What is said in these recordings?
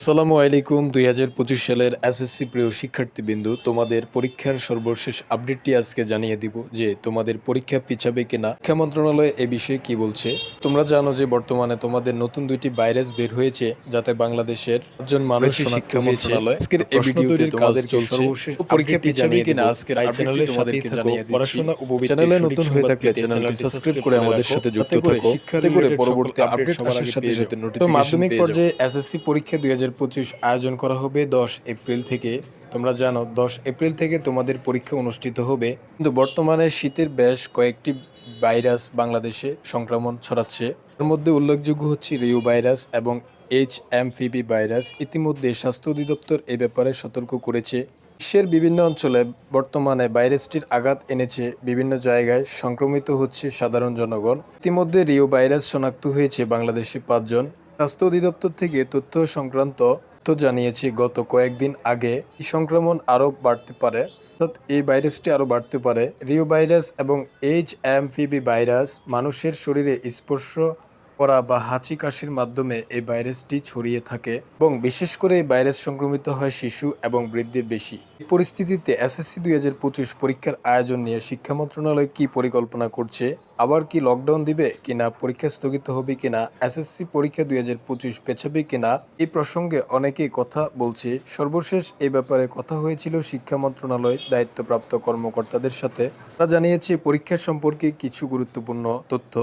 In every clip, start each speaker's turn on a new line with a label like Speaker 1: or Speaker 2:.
Speaker 1: আসসালামু আলাইকুম। ২০২৫ সালের এসএসসি প্রিয় শিক্ষার্থীবৃন্দু, তোমাদের পরীক্ষার সর্বশেষ আপডেটটি আজকে জানিয়ে দিব যে তোমাদের পরীক্ষা পিছাবে কিনা। শিক্ষা মন্ত্রণালয় এ বিষয়ে কি বলছে। তোমরা জানো যে বর্তমানে তোমাদের নতুন দুইটি ভাইরাস বের হয়েছে, যাতে বাংলাদেশের ৫ জন মানুষ শনাক্ত হয়েছে। আজকের এই ভিডিওতে তোমাদেরকে সর্বশেষ পরীক্ষা পিছাবে কিনা আজকের এই চ্যানেলের সাথেই থাকো। পড়াশোনা ও চ্যানেলে নতুন হয়ে থাকলে চ্যানেলটি সাবস্ক্রাইব করে আমাদের সাথে যুক্ত থাকো, যাতে করে পরবর্তী আপডেট সবার আগে পেয়ে যাও। তো মাধ্যমিক পর্যায়ে এসএসসি পরীক্ষা ২০২৫ আয়োজন করা হবে ১০ এপ্রিল থেকে। তোমরা জানো ১০ এপ্রিল থেকে তোমাদের পরীক্ষা অনুষ্ঠিত হবে, কিন্তু বর্তমানে শীতের বেশ কয়েকটি ভাইরাস বাংলাদেশে সংক্রমণ ছড়াচ্ছে। এর মধ্যে উল্লেখযোগ্য হচ্ছে রিও ভাইরাস এবং এইচএমভিভি ভাইরাস। ইতিমধ্যে স্বাস্থ্য অধিদপ্তর এ ব্যাপারে সতর্ক করেছে। বিশ্বের বিভিন্ন অঞ্চলে বর্তমানে ভাইরাসটির আঘাত এনেছে, বিভিন্ন জায়গায় সংক্রমিত হচ্ছে সাধারণ জনগণ। ইতিমধ্যে রিও ভাইরাস শনাক্ত হয়েছে বাংলাদেশে ৫ জন। স্বাস্থ্য অধিদপ্তর থেকে তথ্য সংক্রান্ত জানিয়েছে গত কয়েকদিন আগে এই সংক্রমণ আরও বাড়তে পারে, অর্থাৎ এই ভাইরাসটি আরও বাড়তে পারে। রিও ভাইরাস এবং এইচএমভিভি ভাইরাস মানুষের শরীরে স্পর্শ করা বা হাঁচি কাশির মাধ্যমে এই ভাইরাসটি ছড়িয়ে থাকে এবং বিশেষ করে এই ভাইরাস সংক্রমিত হয় শিশু এবং বৃদ্ধদের বেশি। এই পরিস্থিতিতে এসএসসি ২০২৫ পরীক্ষার আয়োজন নিয়ে শিক্ষা মন্ত্রণালয় কি পরিকল্পনা করছে, আবার কি লকডাউন দিবে কিনা, পরীক্ষা স্থগিত হবে কিনা, এসএসসি পরীক্ষা ২০২৫ পেছাবে কিনা, এই প্রসঙ্গে অনেকেই কথা বলছে। সর্বশেষ এই ব্যাপারে কথা হয়েছিল শিক্ষা মন্ত্রণালয় দায়িত্বপ্রাপ্ত কর্মকর্তাদের সাথে। তারা জানিয়েছে পরীক্ষা সম্পর্কে কিছু গুরুত্বপূর্ণ তথ্য।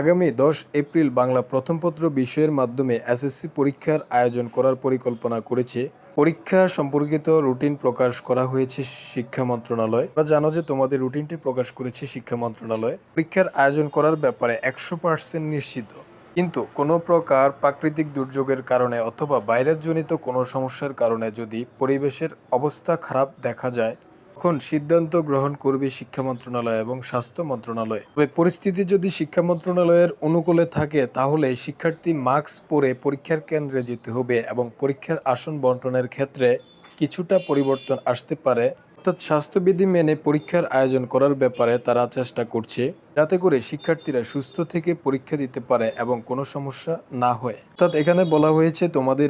Speaker 1: আগামী ১০ এপ্রিল বাংলা প্রথম পত্র বিষয়ের মাধ্যমে এসএসসি পরীক্ষার আয়োজন করার পরিকল্পনা করেছে। পরীক্ষা সম্পর্কিত রুটিন প্রকাশ করা হয়েছে শিক্ষা মন্ত্রণালয়। তোমরা জানো যে তোমাদের রুটিনটি প্রকাশ করেছে শিক্ষা মন্ত্রণালয়। পরীক্ষার আয়োজন করার ব্যাপারে ১০০% নিশ্চিত, কিন্তু কোনো প্রকার প্রাকৃতিক দুর্যোগের কারণে অথবা ভাইরাসজনিত কোনো সমস্যার কারণে যদি পরিবেশের অবস্থা খারাপ দেখা যায়, তখন সিদ্ধান্ত গ্রহণ করবে শিক্ষা মন্ত্রণালয় এবং স্বাস্থ্য মন্ত্রণালয়। তবে পরিস্থিতি যদি শিক্ষা মন্ত্রণালয়ের অনুকূলে থাকে, তাহলে শিক্ষার্থী মাস্ক পরে পরীক্ষার কেন্দ্রে যেতে হবে এবং পরীক্ষার আসন বণ্টনের ক্ষেত্রে কিছুটা পরিবর্তন আসতে পারে। অর্থাৎ স্বাস্থ্যবিধি মেনে পরীক্ষার আয়োজন করার ব্যাপারে তারা চেষ্টা করছে, যাতে করে শিক্ষার্থীরা সুস্থ থেকে পরীক্ষা দিতে পারে এবং কোনো সমস্যা না হয়। অর্থাৎ এখানে বলা হয়েছে তোমাদের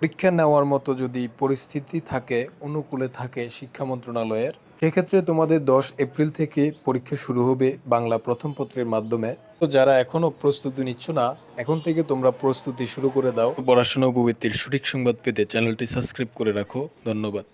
Speaker 1: পরীক্ষা নেওয়ার মতো যদি পরিস্থিতি থাকে, অনুকূলে থাকে শিক্ষা মন্ত্রণালয়ের, সেক্ষেত্রে তোমাদের ১০ এপ্রিল থেকে পরীক্ষা শুরু হবে বাংলা প্রথম পত্রের মাধ্যমে। তো যারা এখনও প্রস্তুতি নিচ্ছ না, এখন থেকে তোমরা প্রস্তুতি শুরু করে দাও। পড়াশোনা উপবৃত্তির সঠিক সংবাদ পেতে চ্যানেলটি সাবস্ক্রাইব করে রাখো। ধন্যবাদ।